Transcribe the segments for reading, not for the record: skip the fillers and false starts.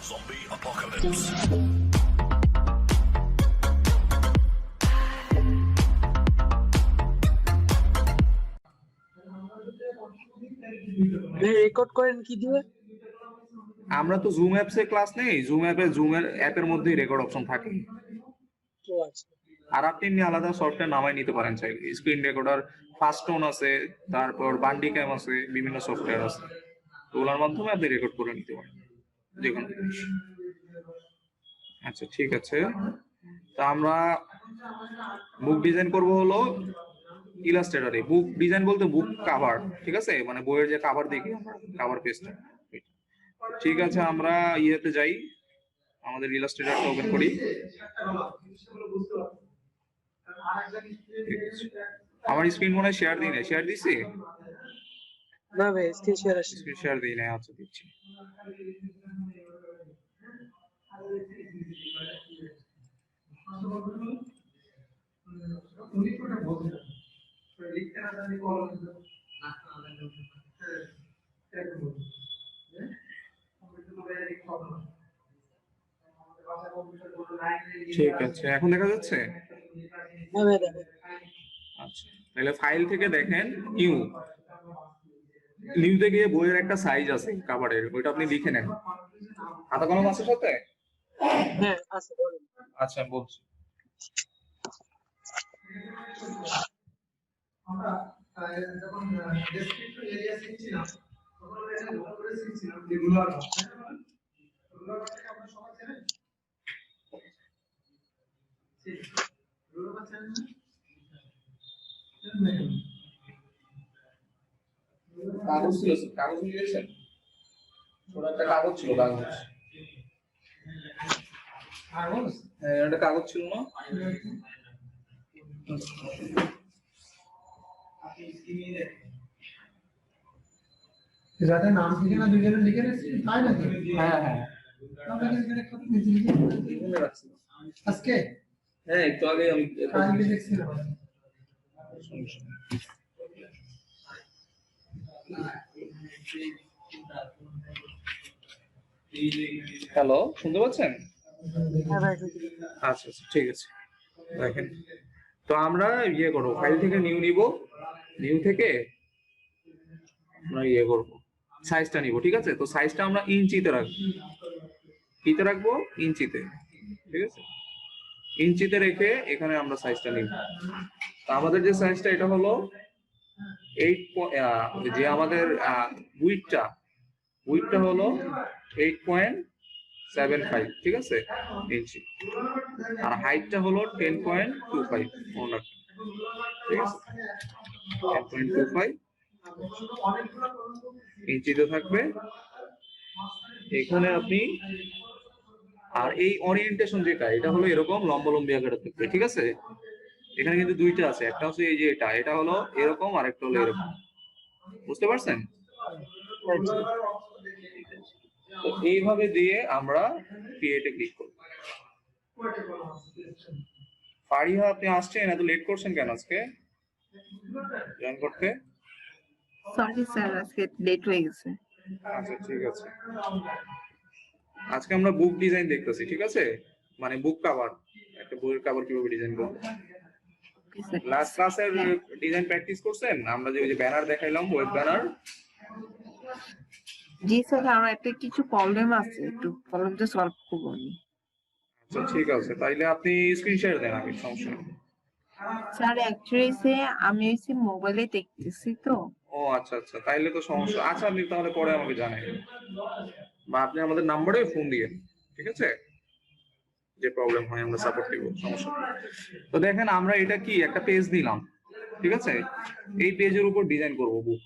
Zombie apocalypse. Record করেন কি দিয়ে? আমরা তো জুম অ্যাপসে ক্লাস নেই, জুম জুমের অ্যাপের মধ্যেই রেকর্ড অপশন থাকে। তো আছে। আর আপনি এমনি আলাদা সফটওয়্যার নামাই নিতে পারেন চাইলে। স্ক্রিন রেকর্ডার, ফাস্টটোন আছে, তারপর বান্ডি ক্যাম আছে, বিভিন্ন সফটওয়্যার আছে। তো ওগুলোর মাধ্যমে আপনি রেকর্ড করে নিতে পারেন যে কোনো জিনিস। আচ্ছা ঠিক আছে, তা আমরা বুক ডিজাইন করব হলো ইলাস্ট্রেটরে। বুক ডিজাইন বলতে বুক কাভার, ঠিক আছে, মানে বইয়ের যে কাভার দেখি আমরা, কাভার পেজটা। ঠিক আছে, আমরা ইয়েতে যাই, আমাদের ইলাস্ট্রেটরটা ওপেন করি। আমার স্ক্রিন মনে হয় শেয়ার দিই না, শেয়ার দিছি? না ভাই, স্ক্রিন শেয়ার আসছে। স্ক্রিন শেয়ার দিই না, আচ্ছা দিচ্ছি। ঠিক আছে, এখন দেখা যাচ্ছে? হ্যাঁ ভাই দেখো। আচ্ছা, তাহলে ফাইল থেকে দেখেন নিউ, নিউতে গিয়ে বইয়ের একটা সাইজ আছে কাভারের, ওইটা আপনি লিখে নেন। খাতা কলম আছে সাথে? হ্যাঁ আছে, বলেন। আচ্ছা বলছি। আমরা যখন ডেসক্রিপটিভ এরিয়া শিখছিলাম তখন আমরা এটা ভালো করে শিখছিলাম যে রুলার রুলারটাকে আমরা সবাই জানেন, ঠিক রুলার জানেন না? কাগজ ছিল, কাগজ নিয়ে গেছেন? ছোট একটা কাগজ ছিল, কাগজ। কাগজ? হ্যাঁ, একটা কাগজ ছিল না? যাতে নাম ঠিকানা দুইজনে লিখে রেখেছি তাই নাকি? হ্যাঁ হ্যাঁ, আমরা এখানে কত নিয়েছি মনে রাখছি। আজকে? হ্যাঁ, একটু আগে আমি কালকে দেখছিলাম। হ্যালো, শুনতে পাচ্ছেন? হ্যাঁ ভাই ঠিক আছে। আচ্ছা আচ্ছা, ঠিক আছে। দেখেন, তো আমরা ইয়ে করবো, ফাইল থেকে নিউ নিব, নিউ থেকে আমরা ইয়ে করবো, সাইজটা নিব, ঠিক আছে? তো সাইজটা আমরা ইঞ্চিতে রাখবো। কিতে রাখবো? ইঞ্চিতে, ঠিক আছে? ইঞ্চিতে রেখে এখানে আমরা সাইজটা নিব। তো আমাদের যে সাইজটা এটা হলো 8, যে আমাদের উইডটা হলো 8.75, ঠিক আছে, ইঞ্চি। আর হাইটটা হলো 10.25, মনে রাখবেন, ঠিক আছে? 10.25 ইঞ্চিতে থাকবে এখানে আপনি। আর এই ওরিয়েন্টেশন যেটা, এটা হলো এরকম লম্বালম্বি আকারে থাকবে, ঠিক আছে? এখানে কিন্তু দুইটা আছে, একটা হচ্ছে এই যে এটা হলো এরকম, আর একটা হলো এরকম, বুঝতে পারছেন? তো এইভাবে দিয়ে আমরা ক্রিয়েটে ক্লিক করব। ফারিহা, আপনি আসছেন? এত লেট করছেন কেন আজকে জয়েন করতে? সরি স্যার, আজকে লেট হয়ে গেছে। আচ্ছা ঠিক আছে, আজকে আমরা বুক ডিজাইন দেখতেছি, ঠিক আছে? মানে বুক কাভার, একটা বইয়ের কাভার কিভাবে ডিজাইন করব। লাস্ট ক্লাসের ডিজাইন প্র্যাকটিস করছেন? আমরা যে ওই যে ব্যানার দেখাইলাম, ওয়েব ব্যানার। জি স্যার, আমার একটা কিছু প্রবলেম আছে, একটু প্রবলেমটা সলভ করবো আমি। আচ্ছা ঠিক আছে, তাইলে আপনি স্ক্রিন শেয়ার দেন আগে, সমস্যা নেই। স্যার অ্যাকচুয়ালি আমি হচ্ছে মোবাইলে দেখতেছি তো। ও আচ্ছা আচ্ছা, তাইলে তো সমস্যা। আচ্ছা, আপনি তাহলে পরে আমাকে জানাবেন, বা আপনি আমাদের নাম্বারে ফোন দিয়ে, ঠিক আছে? যে প্রবলেম হয় আমরা সাপোর্ট দিব, সমস্যা নেই। তো দেখেন, আমরা এটা কি একটা পেজ দিলাম, ঠিক আছে? এই পেজের উপর ডিজাইন করব বুক।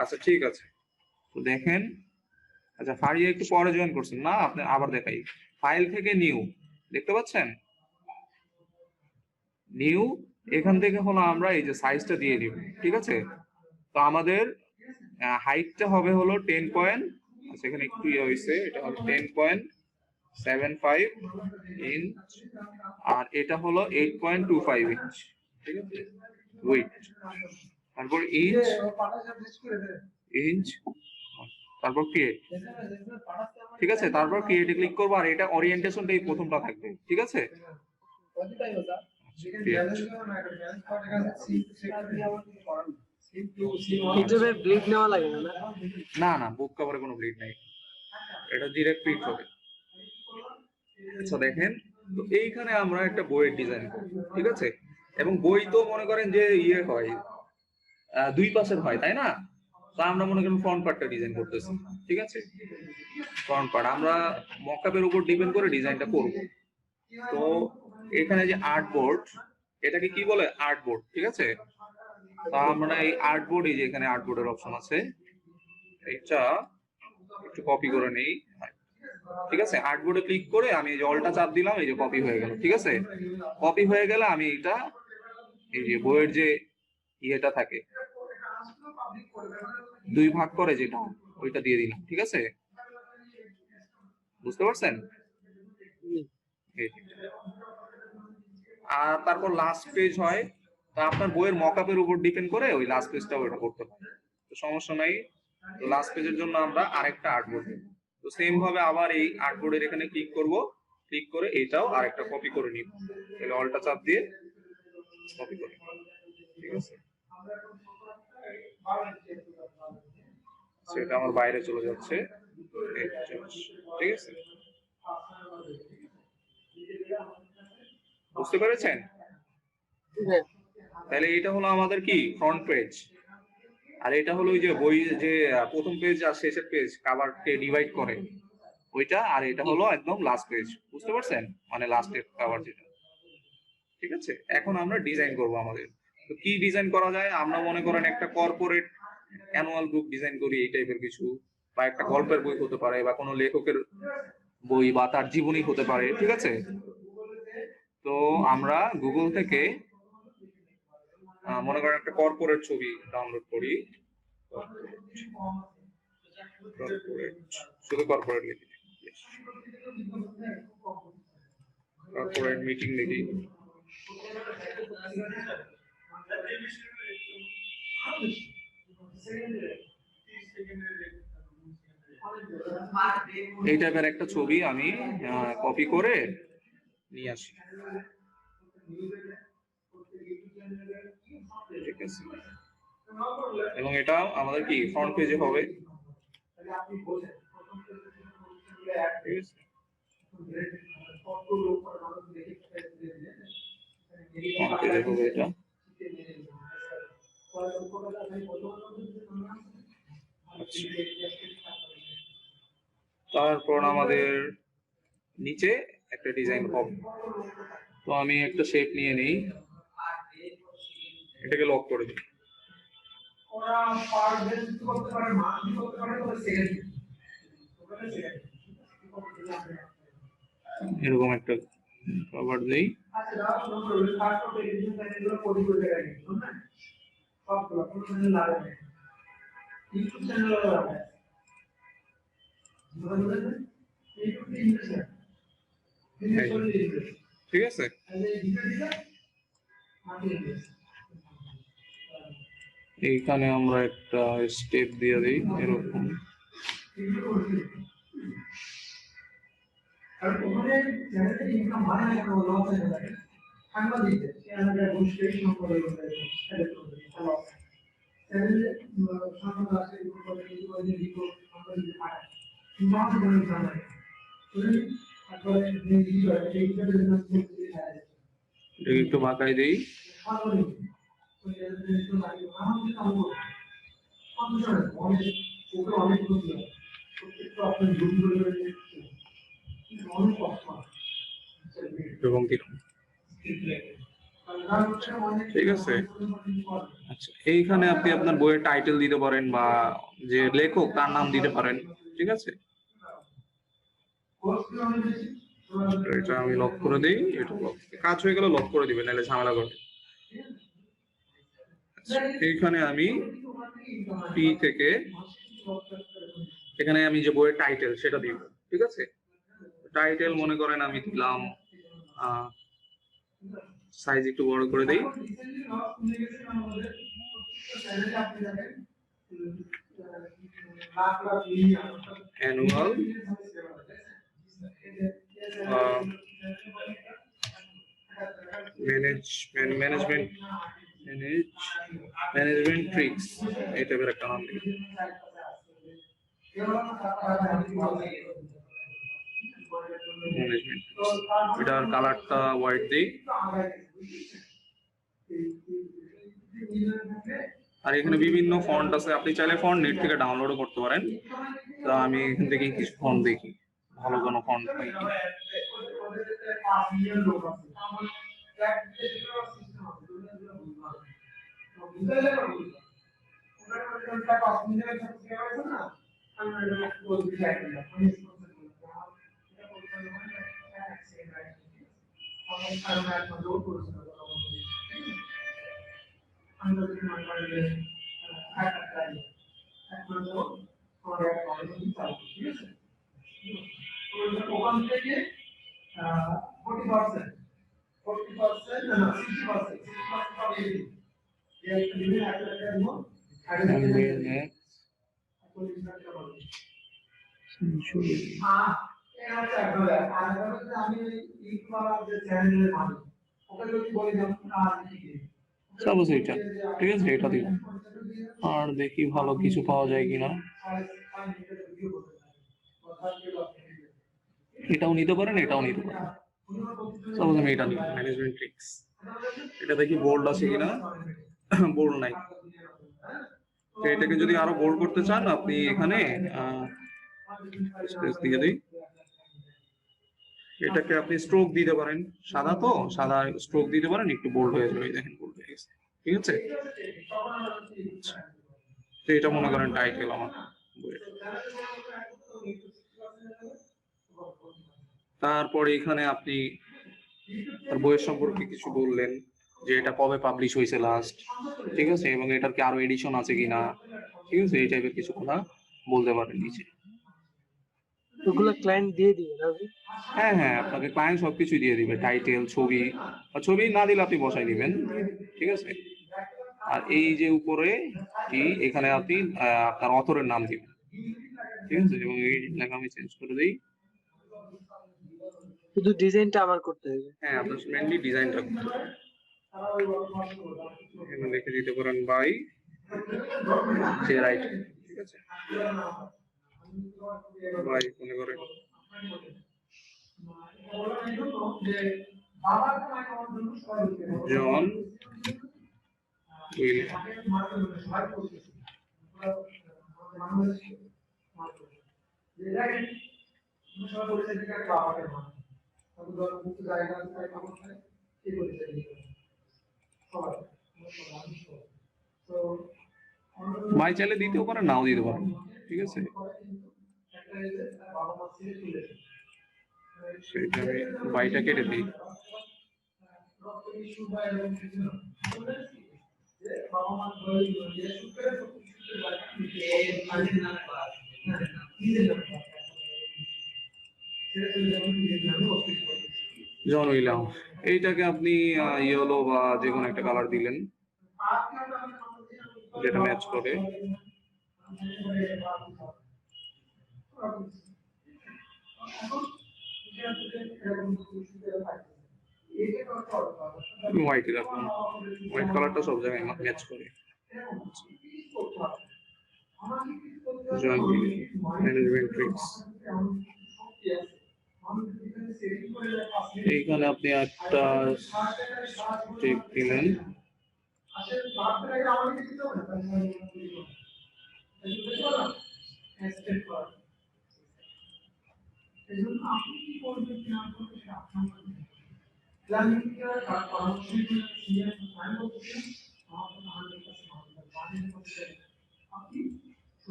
আচ্ছা ঠিক আছে, তো দেখেন। আচ্ছা, ফারিয়া একটু পরে জয়েন করছেন না? আপনি আবার দেখাই, ফাইল থেকে নিউ, দেখতে পাচ্ছেন? নিউ, এখান থেকে হলো আমরা এই যে সাইজটা দিয়ে দিব, ঠিক আছে? তো আমাদের হাইটটা হবে হলো 10 পয়েন্ট, আচ্ছা এখানে একটু ইয়ে হয়েছে, এটা হবে 10.75 ইঞ্চ, আর এটা হলো 8.25 ইঞ্চ, ঠিক আছে? উইথ, তারপর ইঞ্চ, ইঞ্চ তারপর ক্রিয়েট, ঠিক আছে, তারপর ক্রিয়েটে ক্লিক করবো আর এটা ওরিয়েন্টেশনটা এই প্রথমটা থাকবে, ঠিক আছে। কিন্তু ভাই ব্লিড নেওয়া লাগে না না? না না, বুক কভারে কোনো ব্লিড নাই, এটা ডিরেক্ট প্রিন্ট হবে। আচ্ছা দেখেন, তো এইখানে আমরা একটা বইয়ের ডিজাইন করব, ঠিক আছে। এবং বই তো মনে করেন যে ইয়ে হয়, দুই পাশের হয়, তাই না? তো আমরা মনে করেন ফ্রন্ট পার্টটা ডিজাইন করতেছি, ঠিক আছে। ফ্রন্ট পার্ট আমরা মকআপের উপর ডিপেন্ড করে ডিজাইনটা করব। তো এখানে যে আর্ট বোর্ড, এটাকে কি বলে? আর্ট বোর্ড, ঠিক আছে। তো আমরা এই আর্ট বোর্ড, এই যে এখানে আর্ট বোর্ডের অপশন আছে, এটা একটু কপি করে নেই, ঠিক আছে। আর্ট বোর্ডে ক্লিক করে আমি এই যে অলটা চাপ দিলাম, এই যে কপি হয়ে গেল, ঠিক আছে। কপি হয়ে গেলে আমি এটা এই যে বইয়ের যে ইয়েটা থাকে দুই ভাগ করে যেটা, ওইটা দিয়ে দিলাম, ঠিক আছে। বুঝতে পারছেন? আর তারপর লাস্ট পেজ হয়, তো আপনার বইয়ের মকআপের উপর ডিপেন্ড করে ওই লাস্ট পেজটা ওইটা করতে পারে, তো সমস্যা নাই। তো লাস্ট পেজের জন্য আমরা আরেকটা আর্টবোর্ড দেব। তো সেম ভাবে আবার এই আর্টবোর্ডের এখানে ক্লিক করব, ক্লিক করে এটাও আরেকটা কপি করে নিব, তাহলে অলটা চাপ দিয়ে কপি করে, ঠিক আছে। সেটা আমার বাইরে চলে যাচ্ছে, ঠিক আছে। বুঝতে পেরেছেন? হ্যাঁ। তাহলে এটা হলো আমাদের কি ফ্রন্ট পেজ, আর এটা হলো ওই যে বই যে প্রথম পেজ আর শেষের পেজ কভারকে ডিভাইড করে ওইটা, আর এটা হলো একদম লাস্ট পেজ। বুঝতে পারছেন? মানে লাস্টের কভার যেটা, ঠিক আছে। এখন আমরা ডিজাইন করব আমাদের। তো কি ডিজাইন করা যায়? আমরা মনে করেন একটা কর্পোরেট অ্যানুয়াল বুক ডিজাইন করি, এই টাইপের কিছু, বা একটা গল্পের বই হতে পারে, বা কোনো লেখকের বই বা তার জীবনী হতে পারে, ঠিক আছে। তো আমরা গুগল থেকে মনে করেন একটা কর্পোরেট ছবি ডাউনলোড করি, শুধু কর্পোরেট লিখি, কর্পোরেট মিটিং লিখি, এই টাইপের একটা ছবি আমি কপি করে নিয়ে আসি, ঠিক আছে। এবং এটা আমাদের কি ফ্রন্ট পেজে হবে, ঠিক আছে। ফ্রন্ট পেজে হবে এটা। তারপর আমাদের নিচে একটা ডিজাইন হবে। তো আমি একটা শেপ নিয়ে নেই, এটাকে লক করে দিই। এরকম একটা কভার দেই, ঠিক আছে। এইখানে আমরা একটা স্টেপ দিয়ে দিই এরকম, একটু বাঁকাই দিই, এবং ঠিক আছে। আচ্ছা, এইখানে আপনি আপনার বইয়ের টাইটেল দিতে পারেন বা যে লেখক তার নাম দিতে পারেন, ঠিক আছে। এটা আমি লক করে দিই, এটা লক, কাজ হয়ে গেলে লক করে দিবেন, নাহলে ঝামেলা করবে। এইখানে আমি পি থেকে এখানে আমি যে বইয়ের টাইটেল সেটা দিব, ঠিক আছে। টাইটেল মনে করেন আমি দিলাম, সাইজ একটু বড় করে দেই, annual management tricks এই টাইপের একটা নাম দিই ম্যানেজমেন্ট এটার কালারটা হোয়াইট দিই আর এখানে বিভিন্ন ফন্ট আছে আপনি চাইলে ফন্ট নেট থেকে ডাউনলোডও করতে পারেন তো আমি এখান থেকে কিছু ফন্ট দেখি ভালো কোনো ফন্ট পাই কি ওখান থেকে 40% 40% না 60% 60% পাবে এই লিমিট একটা দিব and then next সাপোজ এটা ঠিক আছে এটা দিব আর দেখি ভালো কিছু পাওয়া যায় কিনা এটাও নিতে পারেন এটাও নিতে পারেন সাপোজ আমি এটা নিই ম্যানেজমেন্ট ট্রিক্স এটা দেখি বোল্ড আছে কিনা বোল্ড নাই তো এটাকে যদি আরো বোল্ড করতে চান আপনি এখানে স্পেস দিয়ে দিই এটাকে আপনি স্ট্রোক দিতে পারেন সাদা তো সাদা স্ট্রোক দিতে পারেন একটু বোল্ড হয়ে যাবে দেখেন বোল্ড হয়ে গেছে ঠিক আছে তো এটা মনে করেন টাইটেল আমার বইয়ের তারপরে এখানে আপনি তার বইয়ের সম্পর্কে কিছু বললেন যে এটা কবে পাবলিশ হয়েছে লাস্ট ঠিক আছে এবং এটার কি আরো এডিশন আছে কিনা ঠিক আছে এই টাইপের কিছু কথা বলতে পারেন নিচে ওগুলো ক্লায়েন্ট দিয়ে দিবে না ভাই? হ্যাঁ হ্যাঁ আপনাকে ক্লায়েন্ট সবকিছু দিয়ে দিবে টাইটেল ছবি আর ছবি না দিলে আপনি বসাই দিবেন ঠিক আছে আর এই যে উপরে এখানে আপনি আপনার অথরের নাম দিবেন ঠিক আছে এবং এই লেখা আমি চেঞ্জ করে দিই শুধু ডিজাইনটা আমার করতে হবে হ্যাঁ আপনার মেইনলি ডিজাইনটা করতে হবে এখানে লিখে দিতে পারেন বাই যে রাইট ঠিক আছে বাই মনে করেন জন উইল বাই চাইলে দিতেও পারেন নাও দিতে পারেন ঠিক আছে সেটা আমি বাইটা কেটে দিই জন উইলাম এইটাকে আপনি ইয়েলো বা যে কোনো একটা কালার দিলেন যেটা ম্যাচ করে হোয়াইট রাখুন হোয়াইট কালারটা সব জায়গায় ম্যাচ করে ম্যানেজমেন্ট ট্রিক্স এইখানে আপনি একটা স্টিক দিলেন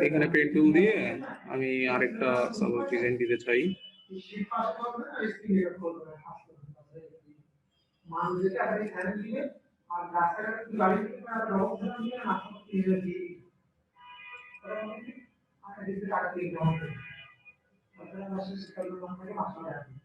এখানে পেন টুল দিয়ে আমি আরেকটা সাপোজ ডিজাইন দিতে চাই আপনার দিকে টাকা দিয়ে দেওয়া হবে আপনারা মাসে শিক্ষাগুলো আপনাকে মাসে রাখবেন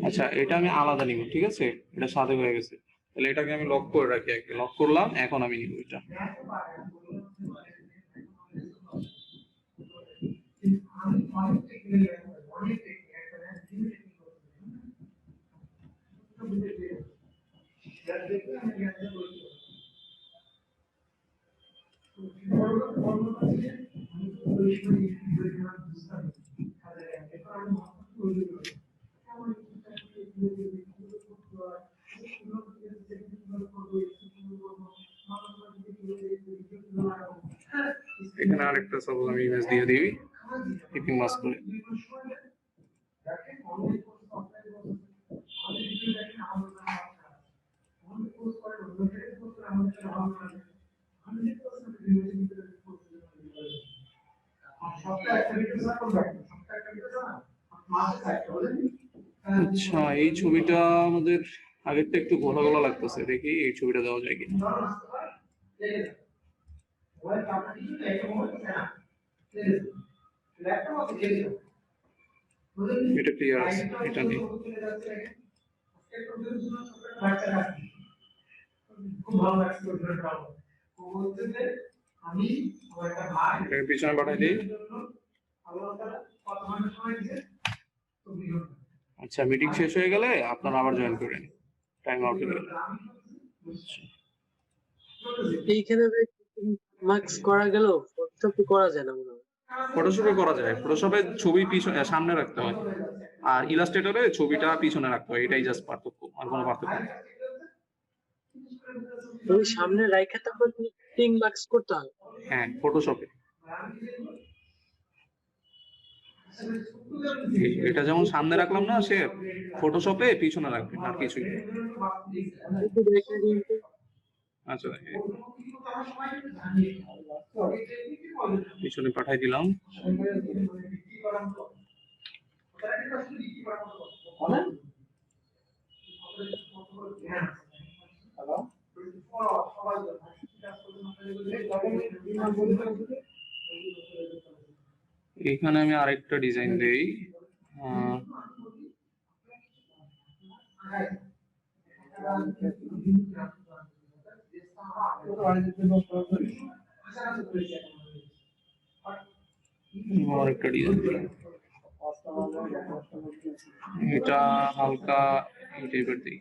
আচ্ছা, এটা আমি আলাদা নিব, ঠিক আছে, এটা সাথে হয়ে গেছে। তাহলে এটাকে আমি লক করে রাখি, আগে লক করলাম, এখন আমি নিব এটা। এখানে আরেকটা সাপোজ আমি ইমেজ দিয়ে দিই টিপিং মাস্ক করে। আচ্ছা, এই ছবিটা আমাদের আগেরটা একটু ঘোলা ঘোলা লাগতেছে, দেখি এই ছবিটা দেওয়া যায় কিনা। এটা ক্লিয়ার আছে, এটা নেই। এটাকে পিছনে পাঠাই দিই। আচ্ছা, মিটিং শেষ হয়ে গেলে আপনারা আবার জয়েন করেন, টাইম আউট হয়ে গেলে। এইখানে মার্কস করা গেল, ফটোশপে করা যায় না মনে হয়। ফটোশপে করা যায়, ফটোশপে ছবি পিছনে সামনে রাখতে হয়, আর ইলাস্ট্রেটরে ছবিটা পিছনে রাখতে হয়, এটাই জাস্ট পার্থক্য, আর কোনো পার্থক্য নেই। ওই সামনে রাইখা তারপর টিং মার্কস করতে হয়। হ্যাঁ, ফটোশপে। এটা যেমন সামনে রাখলাম না, সে ফটোশপে পিছনে রাখবেন, আর কিছুই না। আচ্ছা, পিছনে পাঠাই দিলাম। এখানে আমি আরেকটা ডিজাইন দেই। আরেকটা ডিজাইন দিই, এটা হালকা এই টাইপের দিই।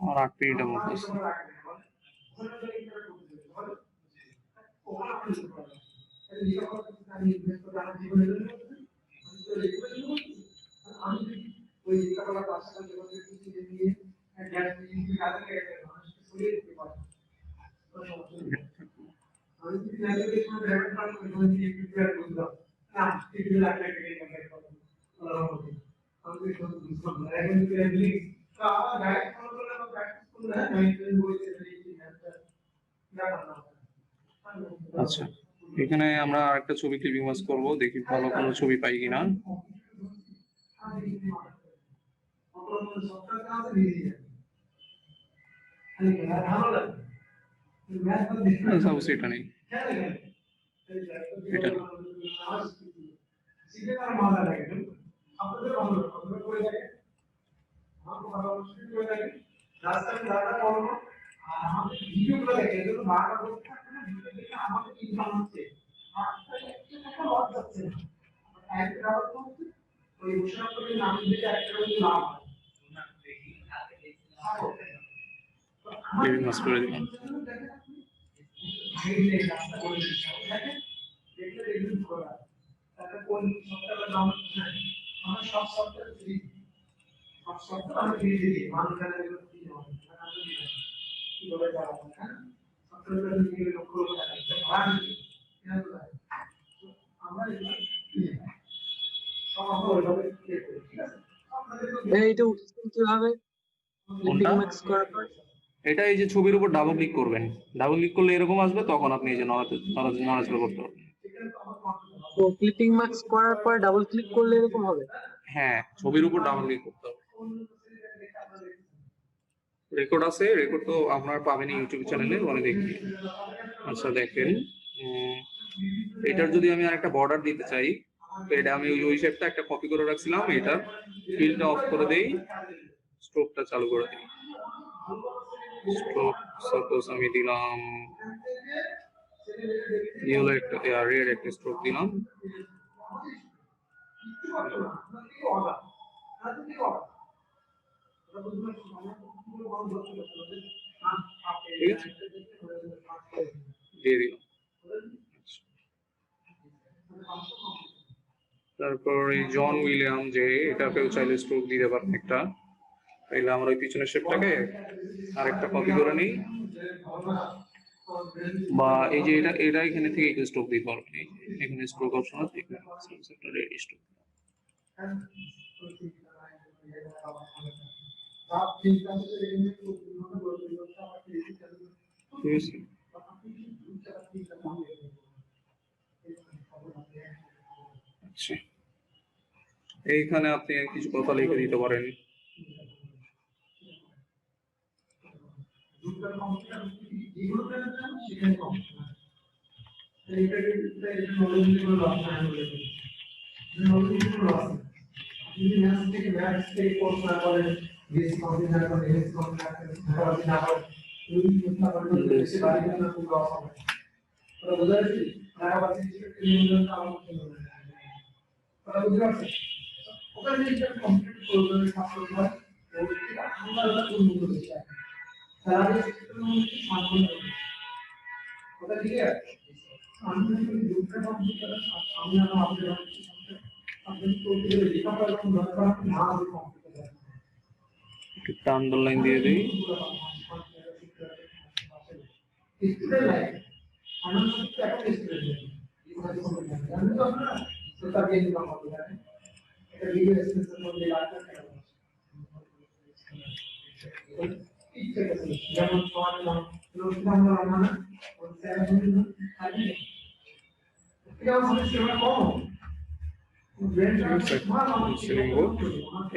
আর 8 মিনিটের মতো আছে। আচ্ছা, এখানে আমরা আরেকটা ছবি ক্লিপিং মাস্ক করব, দেখি ভালো কোনো ছবি পাই কিনা। সাপোজ এটা নেই, এটা নেই। ক্লিপিং মাস্ক করে দিলাম। সবটা আমি দিয়ে দিই মানখানে কি হবে কি বলে যাবে হ্যাঁ সবটা দিয়ে লক্ষ্য করে আমরা সমাপ্ত ওইভাবে ক্লিক করি ঠিক আছে এইটা উঠছে কিভাবে কোনটা? ম্যাক্স করার পর? এটা এই যে ছবির উপর ডাবল ক্লিক করবেন, ডাবল ক্লিক করলে এরকম আসবে, তখন আপনি এই যে নড়াচড়া করতে পারবেন। তো ক্লিপিং ম্যাক্স করার পর ডাবল ক্লিক করলে এরকম হবে? হ্যাঁ, ছবির উপর ডাবল ক্লিক করতে হবে। রেকর্ড আছে, রেকর্ড তো আপনার পাবেন ইউটিউব চ্যানেলে, ওখানে দেখবি। আচ্ছা দেখেন, এটার যদি আমি আর একটা বর্ডার দিতে চাই, তো এটা আমি ওই শেপটা একটা কপি করে রাখছিলাম, এটার ফিলটা অফ করে দেই, স্ট্রোকটা চালু করে দিই। স্ট্রোক সাপোজ আমি দিলাম ইয়েলো একটা, রেড একটা স্ট্রোক দিলাম। ঠিক আছে, দিয়ে দিলাম। তারপর এই জন উইলিয়াম, যে এটাকেও চাইলে স্ট্রোক দিতে পারেন একটা, তাইলে আমরা ওই পিছনের শেপটাকে আরেকটা কপি করে নিই, বা এই যে এটা এখানে থেকে একটু স্ট্রোক দিতে পারবেন। এই যে এখানে স্ট্রোক অপশন আছে, এখানে রেড স্ট্রোক। ঠিক আছে, আচ্ছা এইখানে আপনি কিছু কথা লিখে দিতে পারেন। একটা আন্ডারলাইন দিয়ে দিই।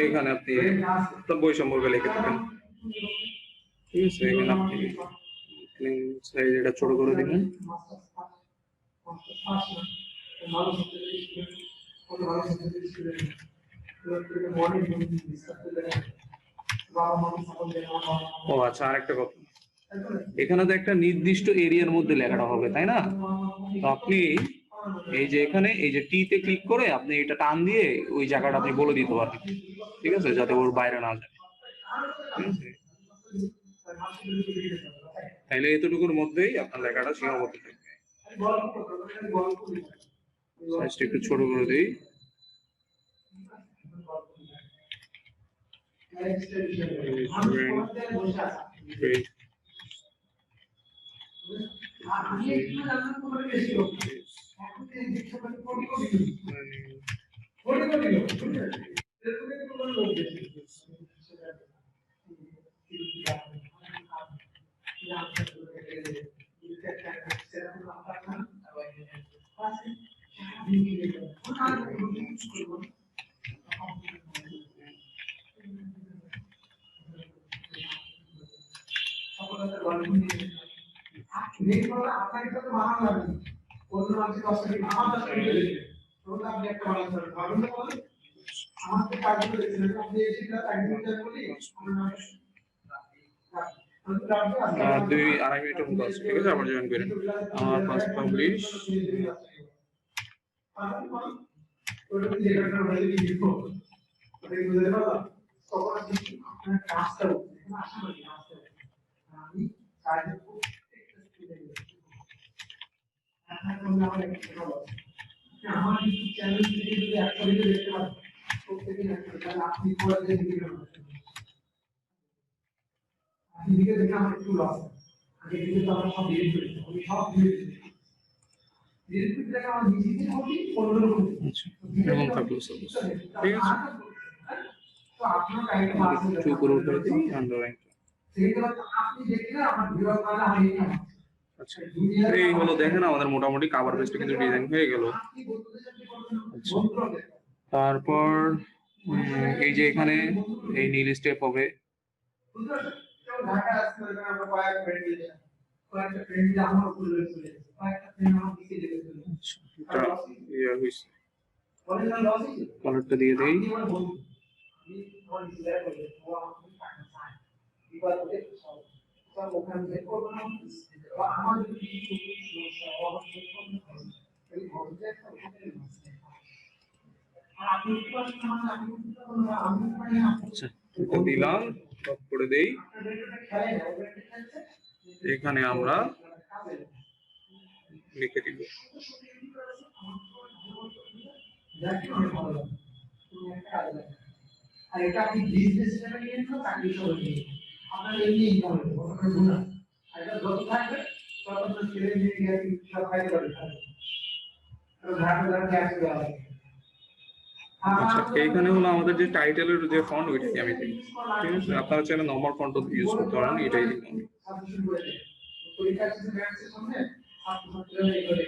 এখানে আপনি বই সম্পর্কে লিখে দেবেন। ঠিক আছে, এখানে আপনি সাইজ এটা ছোট করে দিবেন। ও আচ্ছা, আরেকটা কথা, এখানে তো একটা নির্দিষ্ট এরিয়ার মধ্যে লেখাটা হবে, তাই না? তো আপনি এই যে এখানে এই যে টি তে ক্লিক করে আপনি এটা টান দিয়ে ওই জায়গাটা আপনি বলে দিতে পারবেন, ঠিক আছে, যাতে ওর বাইরে না যায়। ঠিক আছে, তাইলে এতটুকুর মধ্যেই আপনার লেখাটা সীমাবদ্ধ থাকবে। সাইজটা একটু ছোট করে দিই। দুই আড়াই মিনিটের মতো আছে, ঠিক আছে, আবার জয়েন করেন। আমার ফার্স্ট পাবলিশ আমার চ্যানেল থেকে যদি একটা ভিডিও দেখতে পারেন প্রত্যেকদিন একটা, তাহলে আপনি পরে দেখে দিকে দেখে আমার একটু লস আগে দিকে তো আমরা সব ডিলিট করি আমি সব ডিলিট করে দেখে আমার নিজেকে কপি অন্যরকম আচ্ছা এরকম থাকলো সাপোজ ঠিক আছে তো আপনার কাইন্ডটা পাস একটু উপরে উঠে দিই আন্ডারলাইন সেইটা আপনি দেখলে আমার ভিউয়ার মানে আমার এই কাজ আচ্ছা এই হলো দেখেন আমাদের মোটামুটি কভার পেজটা কিন্তু ডিজাইন হয়ে গেল আচ্ছা তারপর এই যে এখানে এই নীল স্টেপ হবে ঢাকা আসতে আমরা কয়েক ফ্রেন্ড দিলে কয়েকটা ফ্রেন্ড দিলে আমার উপরে চলে যাচ্ছে কয়েকটা ফ্রেন্ড আমার দিকে দিকে চলে যাচ্ছে এটা ইয়া হইছে বলেন না লস হইছে কালারটা দিয়ে দেই আমি আমার বন্ধু আমি আমার ডিজাইন করে ও আমাকে টাকা চায় বিবাদ হতে সব ওখানে যে করব না আমার যদি সমস্যা অবশ্যই এই ভবিষ্যতে একটা আর আপনি কি করছেন মানে আমি মানে আচ্ছা এটা দিলাম টপ করে দেই এখানে আমরা লিখে দিব আর এটা আপনি বিজনেস হিসেবে নিয়ে তো চাকরি করে নিয়ে আপনার এমনি ইনকাম হবে ওখানে গুণা আর এটা যত থাকবে তত আপনার ছেলে মেয়ে গিয়ে সব খাইতে পারবে ট্যাক্স দেওয়া হবে আচ্ছা এইখানে হলো আমাদের যে টাইটেলের যে ফন্ট ওইটাই আমি দিই ঠিক আছে আপনারা চাইলে নরমাল ফন্ট ইউজ করতে পারেন এটাই দিই আমি পরীক্ষা শেষে ম্যাথসের সামনে ছাত্রছাত্রীরা এই করে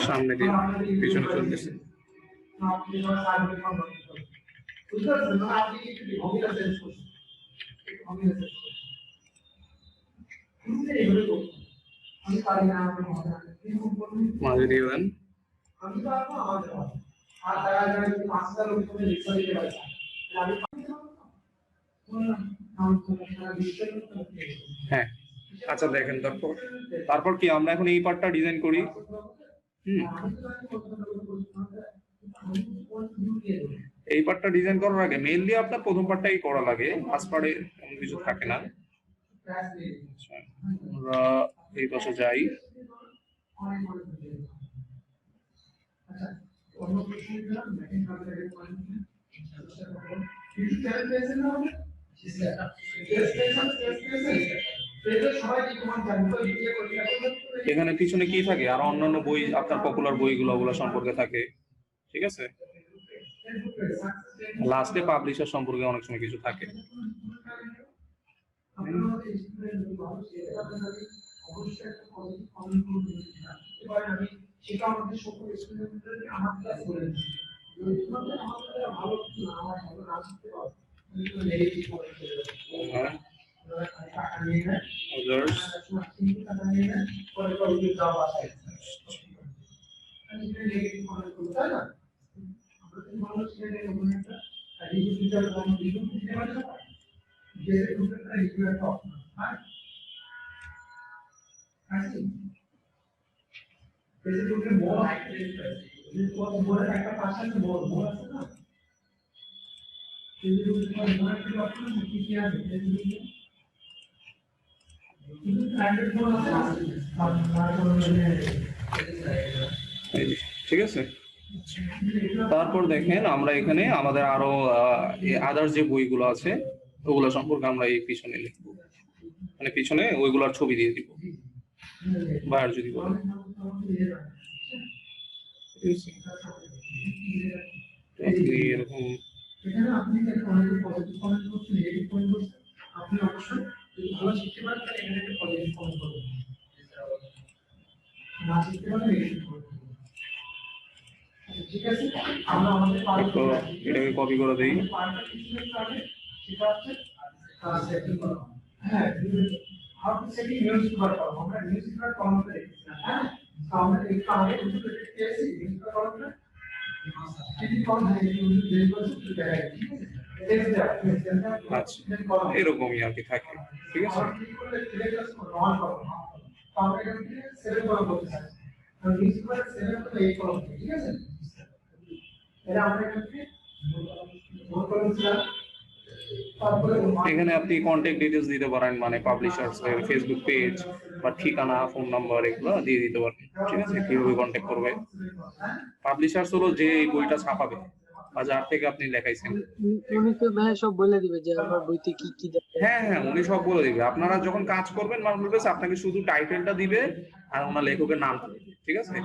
সামনে দিন পিছনে চলতেছে আপনি যখন সার্ভে ফর্ম বুঝতে পারছেন না আপনি একটু ভূমিকা চেঞ্জ করছেন ভূমিকা চেঞ্জ করছেন তুমি এইভাবে করছেন আমি পারি না আমি মাঝে দিয়ে দেন আমি তো আপনি আমাদের আর তারা যারা 5000 লোক তুমি লিখতে দিতে পারছেন আমি হ্যাঁ আচ্ছা দেখেন তারপর কি আমরা এখন এই পার্টটা ডিজাইন করি এই পার্টটা ডিজাইন করার আগে মেইনলি আপনার প্রথম পার্টটাই করা লাগে ফার্স্ট পার্টে এমন কিছু থাকে না আচ্ছা, আমরা এই পাশে যাই এখানে পিছনে কি থাকে আর অন্যান্য বই আপনার পপুলার বইগুলো ওগুলো সম্পর্কে থাকে ঠিক আছে লাস্টে পাবলিশার সম্পর্কে অনেক সময় কিছু থাকে সেটা আমাদের সকল স্টুডেন্টদের আমার ক্লাস করে দিচ্ছি ভালো আমার ভালো না শিখতে পারবো others ঠিক আছে তারপর দেখেন আমরা এখানে আমাদের আরো আদার্স যে বইগুলো আছে ওগুলো সম্পর্কে আমরা এই পিছনে লিখবো মানে পিছনে ওইগুলোর ছবি দিয়ে দিব বাইরে যদি বলেন এরকম আপনি অনেক পজিটিভ কমেন্ট করছেন নেগেটিভ কমেন্ট করছেন আপনি অবশ্যই যদি ভালো শিখতে পারেন তাহলে এখানে একটা পজিটিভ কমেন্ট করবেন না শিখতে পারলে নেগেটিভ কমেন্ট করবেন ঠিক আছে আমরা আমাদের এটাকে কপি করে দেই সেটা হচ্ছে সেটিং করা হ্যাঁ আপনি সেটিং নিউজ পেপার করব আমরা নিউজ পেপার কমেন্ট দেখছিলাম হ্যাঁ আমরা একটু আগে কিছু পেয়েছি নিউজ পেপার কমেন্ট সেটিং কোন হয় নিউজ পেপার কিছু দেখাই ঠিক আছে আচ্ছা এরকমই আর কি থাকে ঠিক আছে আমরা এখান থেকে 7 কলম করতে চাই নিউজ পেপার 7 তো 8 কলম ঠিক আছে এরা আমরা এখান থেকে 4 কলম ছিল এখানে আপনি কন্টাক্ট ডিটেইলস দিতে পারেন মানে পাবলিশার্স এর ফেসবুক পেজ বা ঠিকানা ফোন নাম্বার এগুলো দিয়ে দিতে পারেন ঠিক আছে কিভাবে কন্টাক্ট করবে পাবলিশার্স হলো যে এই বইটা ছাপাবে বা যার থেকে আপনি লেখাইছেন। উনি তো ভাই সব বলে দিবে যে আমার বইতে কি কি দেবে। হ্যাঁ হ্যাঁ, উনি সব বলে দিবে। আপনারা যখন কাজ করবেন মার্বেল বেস, আপনাকে শুধু টাইটেলটা দিবে আর ওনার লেখকের নামটা দিবে, ঠিক আছে?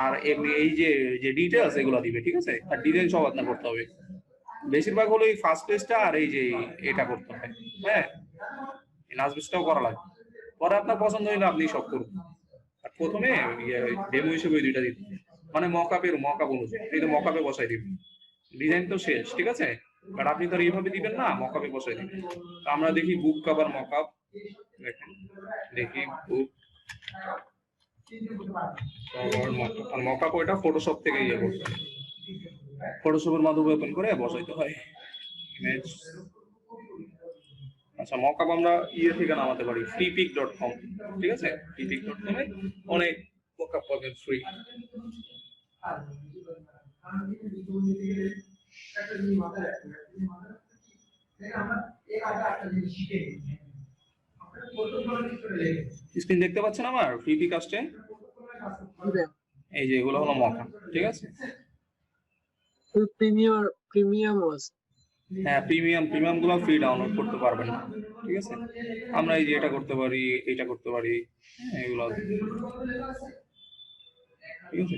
আর এমনি এই যে যে ডিটেলস এগুলো দিবে, ঠিক আছে? আর ডিজাইন সব আপনার করতে হবে। বেশিরভাগ হলো এই ফার্স্ট পেজটা আর এই যে এটা করতে হয়। হ্যাঁ, লাস্ট পেজটাও করা লাগবে। পরে আপনার পছন্দ হইলে আপনি সব করুন। আর প্রথমে ডেমো হিসেবে ওই দুইটা দিতে হবে। মানে মকআপ অনুযায়ী আপনি তো মকআপে বসাই দিবেন, ডিজাইন তো শেষ, ঠিক আছে? বাট আপনি তো আর এইভাবে দিবেন না, মকআপে বসাই দিবেন। তো আমরা দেখি বুক কভার মকআপ, দেখেন দেখি বুক কভার মকআপ। আর মকআপ ওইটা ফটোশপ থেকে ইয়ে করতে হয়, ফটোশপের মাধ্যমে ওপেন করে বসাইতে হয় ইমেজ। আচ্ছা, মকআপ আমরা ইয়ে থেকে নামাতে পারি, freepik.com, ঠিক আছে? freepik.com এ অনেক মকআপ পাবেন ফ্রি। স্ক্রিন দেখতে পাচ্ছেন আমার? ফ্রিপিক আসছে, এই যে এগুলো হলো মকআপ, ঠিক আছে? প্রিমিয়াম আছে। হ্যাঁ, প্রিমিয়াম গুলো ফ্রি ডাউনলোড করতে পারবেন না, ঠিক আছে? আমরা এই যে এটা করতে পারি, এটা করতে পারি, হ্যাঁ, এগুলো, ঠিক আছে?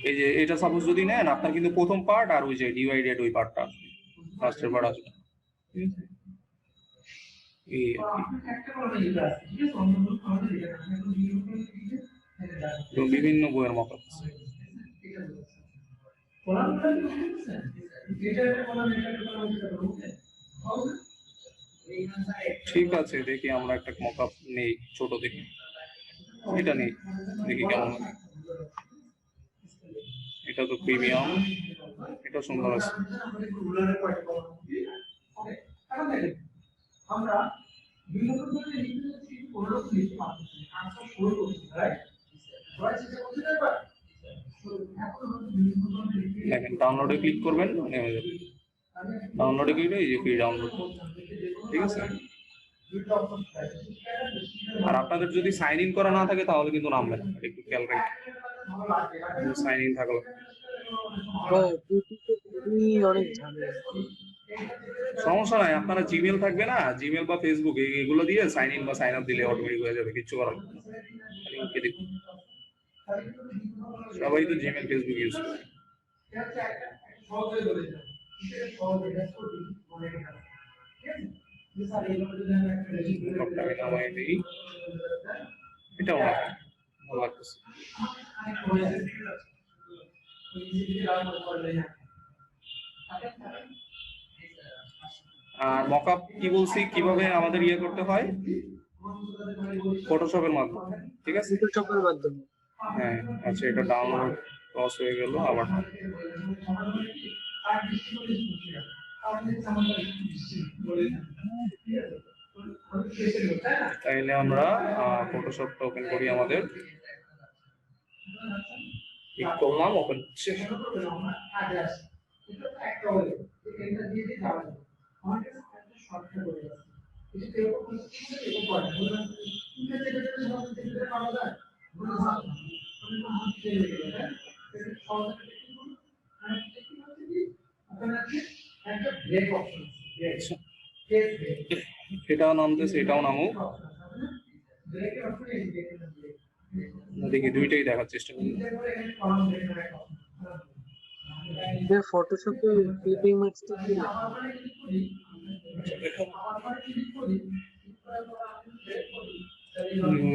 এই যে এটা সাপোজ যদি নেন, আপনার কিন্তু প্রথম পার্ট আর ওই যে ডিভাইডেড ওই পার্টটা আসবে, লাস্টের পার্ট আসবে, ঠিক আছে? এই আর কি। তো বিভিন্ন বইয়ের মকআপ আছে। ঠিক আছে, দেখি আমরা একটা মকআপ নেই, ছোট দেখি, এটা নেই, দেখি কেমন লাগে। এটা তো প্রিমিয়াম, এটা সুন্দর আছে। আমরা বিভিন্ন ধরনের দেখেন ডাউনলোডে ক্লিক করবেন, নেমে যাবে। ডাউনলোডে ক্লিক করে এই যে ফ্রি ডাউনলোড, ঠিক আছে? আর আপনাদের যদি সাইন ইন করা না থাকে তাহলে কিন্তু নামবে না, একটু খেয়াল রাখবেন। সাইন ইন থাকলো অনেক ঝামেলা। সমস্যা নাই, আপনারা জিমেল থাকবে না, জিমেল বা ফেসবুক এগুলো দিয়ে সাইন ইন বা সাইন আপ দিলে অটোমেটিক হয়ে যাবে, কিচ্ছু করার নেই। সবাই তো জিমেল ফেসবুক ইউজ করে। এটা অনেক ভালো লাগতেছে। আর মকআপ কি বলছি কিভাবে আমাদের ইয়ে করতে হয়, ফটোশপের মাধ্যমে, ঠিক আছে? ফটোশপের মাধ্যমে। হ্যাঁ, আচ্ছা, এটা ডাউনলোড ক্রস হয়ে গেল আবার। তাইলে আমরা ফটোশপটা ওপেন করি আমাদের, ক্লিক করলাম, ওপেন হচ্ছে। এটাও নামতেছে, এটাও নামুক, দেখি দুইটাই দেখার চেষ্টা করি। ফটোশপে ক্লিপিং মার্কসটা কি?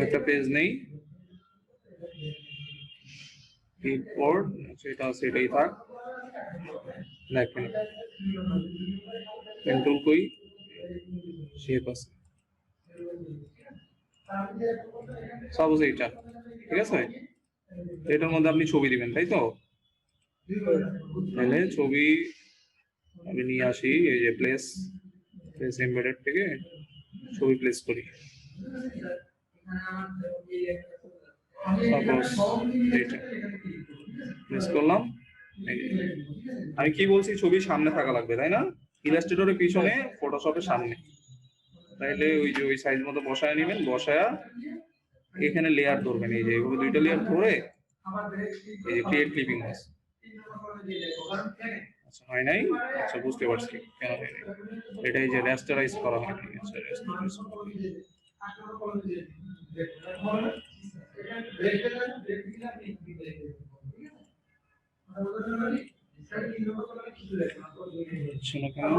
একটা পেজ নেই, ক্লিপবোর্ড, সেটা সেটাই থাক। দেখেন পেন্টুল কই, শেপ আছে, সাপোজ এইটা, ঠিক আছে? এটার মধ্যে আপনি ছবি দিবেন, তাই তো? তাহলে ছবি আমি নিয়ে আসি, এই যে প্লেস এমবেডেড থেকে ছবি প্লেস করি, সাপোজ এইটা প্লেস করলাম। আমি কি বলছি, ছবির সামনে থাকা লাগবে, তাই না? ইলাস্ট্রেটরের পিছনে, ফটোশপের সামনে। তাইলে ওই যে ওই সাইজ মতো বসায় নেবেন, বসায়া এখানে লেয়ার ধরবেন, এই যে এগুলো দুইটা লেয়ার ধরে এই যে ক্রিয়েট ক্লিপিং মাস্ক, আচ্ছা হয় নাই, আচ্ছা বুঝতে পারছি কেন হয় নাই। এটাই যে রেস্টারাইজ করা হয় নাই। আচ্ছা রেস্টারাইজ হচ্ছে না কেন?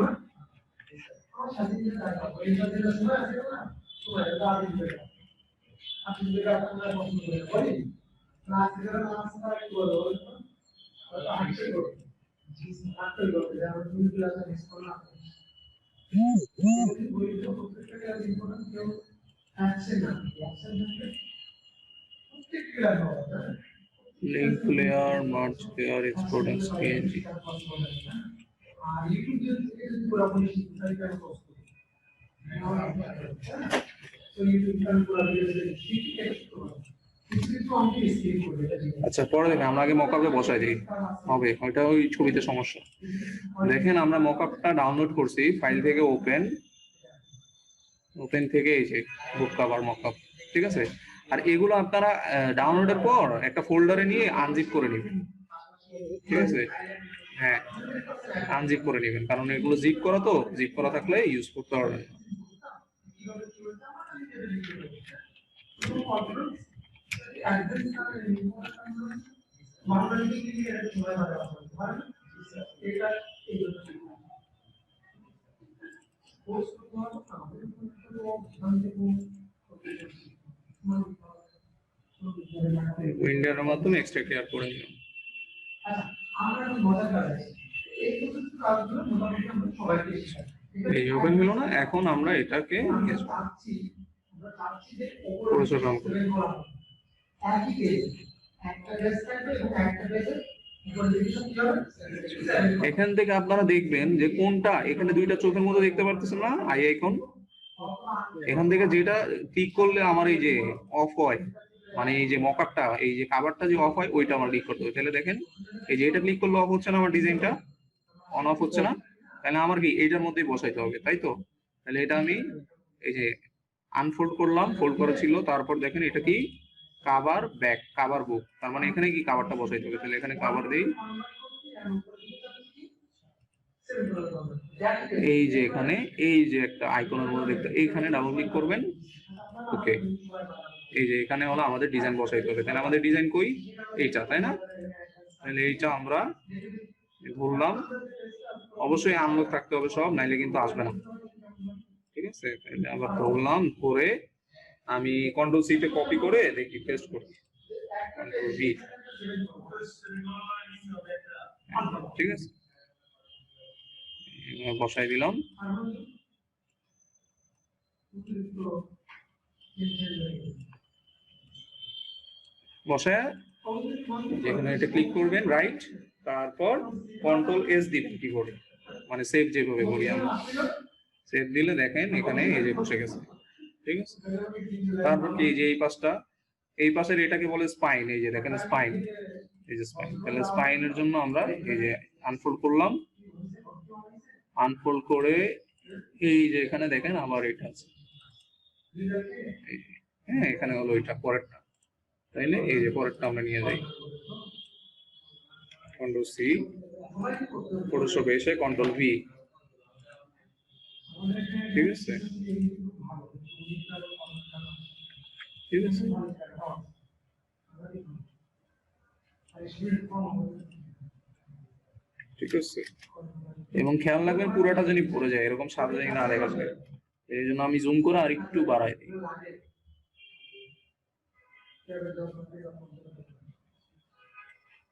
Link layer, merge layer, export as PNG. আচ্ছা পরে দেখেন, আমরা আগে মকআপে বসাই দিই, হবে ওইটা ওই ছবিতে সমস্যা। দেখেন আমরা মকআপটা ডাউনলোড করছি ফাইল থেকে, ওপেন থেকে এই যে বুক কভার মকআপ, ঠিক আছে। আর এগুলো আপনারা ডাউনলোডের পর একটা ফোল্ডারে নিয়ে আনজিপ করে নেবেন, ঠিক আছে। হ্যাঁ আনজিপ করে নেবেন, কারণ এগুলো জিপ করা, তো জিপ করা থাকলে ইউজ করতে পারবেন না। উইন্ডোর মাধ্যমে এক্সট্রা ক্লিয়ার করে নিলাম। এই ওপেন হলো না, এখন আমরা এটাকে রান করি। এখান থেকে আপনারা দেখবেন যে কোনটা, এখানে দুইটা চোখের মতো দেখতে পারতেছেন না আই আইকন, এখান থেকে যেটা ক্লিক করলে আমার এই যে অফ হয়, মানে এই যে মকআপটা, এই যে কাভারটা যে অফ হয়, ওইটা আমার ক্লিক করতে হবে। তাহলে দেখেন এই যে এটা ক্লিক করলে অফ হচ্ছে না, আমার ডিজাইনটা অন অফ হচ্ছে না, তাহলে আমার কি এইটার মধ্যেই বসাইতে হবে, তাই তো। তাহলে এটা আমি এই যে আনফোল্ড করলাম, ফোল্ড করা ছিল, তারপর দেখেন এটা কি কাভার ব্যাক, কাভার বুক, তার মানে এখানে কি কাভারটা বসাইতে হবে। তাহলে এখানে কাভার দেই, এই যে এখানে এই যে একটা আইকনের মধ্যে দেখতে, এইখানে ডাবল ক্লিক করবেন, ওকে। এই যে এখানে হলো আমাদের ডিজাইন বসাইতে হবে। তাহলে আমাদের ডিজাইন কই, এইটা, তাই না। তাহলে এইটা আমরা বললাম, অবশ্যই আনলক থাকতে হবে সব, নাইলে কিন্তু আসবে না, ঠিক আছে। তাহলে আবার বললাম, করে আমি কন্ট্রোল সি তে কপি করে দেখি পেস্ট করি, কন্ট্রোল ভি, ঠিক আছে, বসাই দিলাম। বসায় যেখানে এটা ক্লিক করবেন রাইট, তারপর কন্ট্রোল এস দিবেন কিবোর্ডে, মানে সেভ যেভাবে করি আমরা, সেভ দিলে দেখেন এখানে এই যে বসে গেছে, ঠিক আছে। তারপর কি, এই যে এই পাশটা, এই পাশের এটাকে বলে স্পাইন, এই যে দেখেন স্পাইন, এই যে স্পাইন। তাহলে স্পাইনের জন্য আমরা এই যে আনফোল্ড করলাম, আনফোল্ড করে এই যে এখানে দেখেন আবার এটা আছে, হ্যাঁ এখানে হলো এটা পরেরটা, তাইলে এই যে পরেরটা আমরা নিয়ে যাই, কন্ট্রোল সি, ফটোশপে এসে কন্ট্রোল ভি, ঠিক আছে, ঠিক আছে। ঠিক আছে, এবং খেয়াল রাখবেন পুরোটা যেন পড়ে যায়, এরকম সাদা জানি না দেখা যায়। এই জন্য আমি জুম করে আর একটু বাড়াই দিই,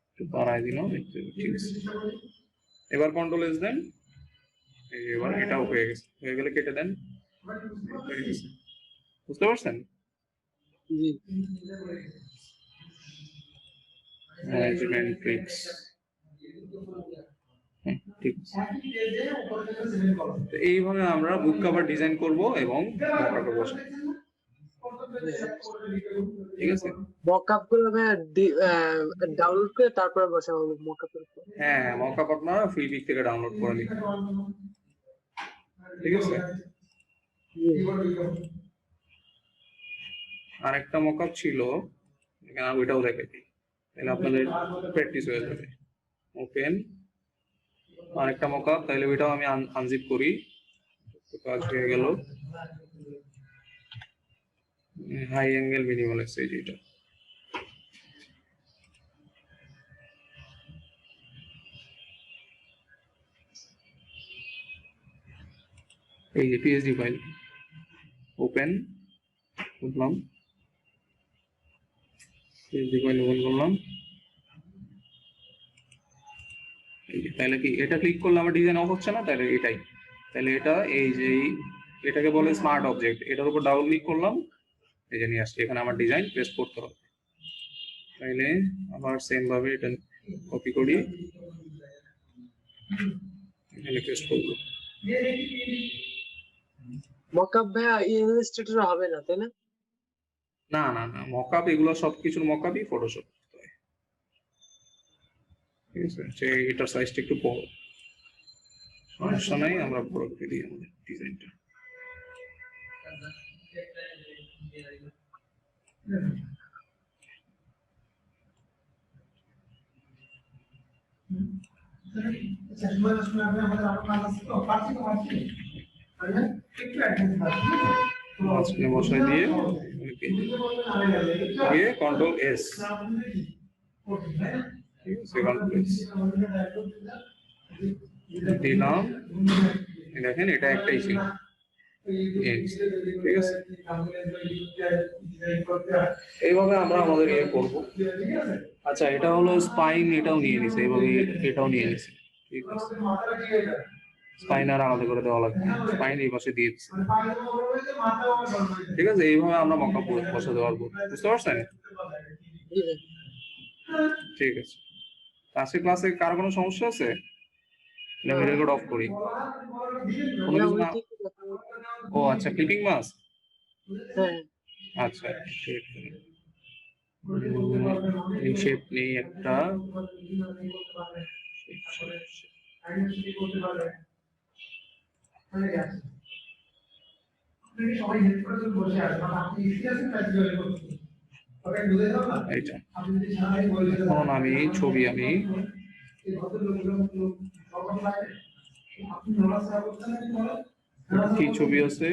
একটু বাড়াই দিলাম, ঠিক আছে। এবার কন্ট্রোল এস দেন, এবার এটাও হয়ে গেছে, হয়ে গেলে কেটে দেন, বুঝতে পারছেন। ম্যানেজমেন্ট ট্রিক্স, ঠিক আছে। এইভাবে আমরা বুক কভার ডিজাইন করব এবং মকআপে বসাবো, ঠিক আছে। মকআপ গুলো ডাউনলোড করে তারপরে বসাবো মকআপের উপর। হ্যাঁ মকআপ আপনারা ফ্রি পিক থেকে ডাউনলোড করে নিন, ঠিক আছে। আর একটা মকআপ ছিল, ওইটাও দেখে দিই, তাহলে আপনাদের প্র্যাকটিস হয়ে যাবে। ওপেন, আরেকটা মকআপ, তাহলে ওইটাও আমি আনজিপ করি, কাজ হয়ে গেল। হাই অ্যাঙ্গেল মিনিমাল এক্সাইজ এটা। এই যে পিএসডি ফাইল ওপেন করলাম, পিএসডি ফাইল ওপেন করলাম। এই যে তাহলে কি এটা ক্লিক করলে আমার ডিজাইন অফ হচ্ছে না, তাহলে এটাই, তাহলে এটা এই যে এটাকে বলে স্মার্ট অবজেক্ট, এটার উপর ডাবল ক্লিক করলাম, এই যে নিয়ে আসছে, এখানে আমার ডিজাইন পেস্ট করতে হবে। তাইলে আবার সেম ভাবে এটা কপি করি, এখানে পেস্ট করবো। মকআপ ভাইয়া ইলাস্ট্রেটর হবে না তাই না? না না না, মকআপ এগুলো সবকিছুর মকআপই ফটোশপ। ঠিক আছে, যে এটার সাইজটা একটু বড়, সমস্যা নাই, আমরা বড় করে দিই আমাদের ডিজাইনটা। মাঝখানে বসাই দিয়ে কন্ট্রোল এস, ঠিক আছে, কন্ট্রোল এস দিলাম। দেখেন এটা একটাই ছিল, ঠিক আছে। এইভাবে আমরা আমাদের ইয়ে করবো। আচ্ছা, এটা হলো স্পাইন, এটাও নিয়ে নিছে, এইভাবে এটাও নিয়ে নিছে, ঠিক আছে। স্পাইন আর আলাদা করে দেওয়া লাগবে, স্পাইন এই পাশে দিয়ে দিচ্ছে, ঠিক আছে। এইভাবে আমরা মকআপ বসাতে পারবো, বুঝতে পারছেন? ঠিক আছে। আজকে ক্লাসে কার কোনো সমস্যা আছে? আমি রেকর্ড অফ করি। কোনো কিছু না? ও আচ্ছা, ক্লিপিং মাস, আচ্ছা ঠিক আছে। এই শেপ নেই একটা, এইটা এখন আমি ছবি কি ছবি আছে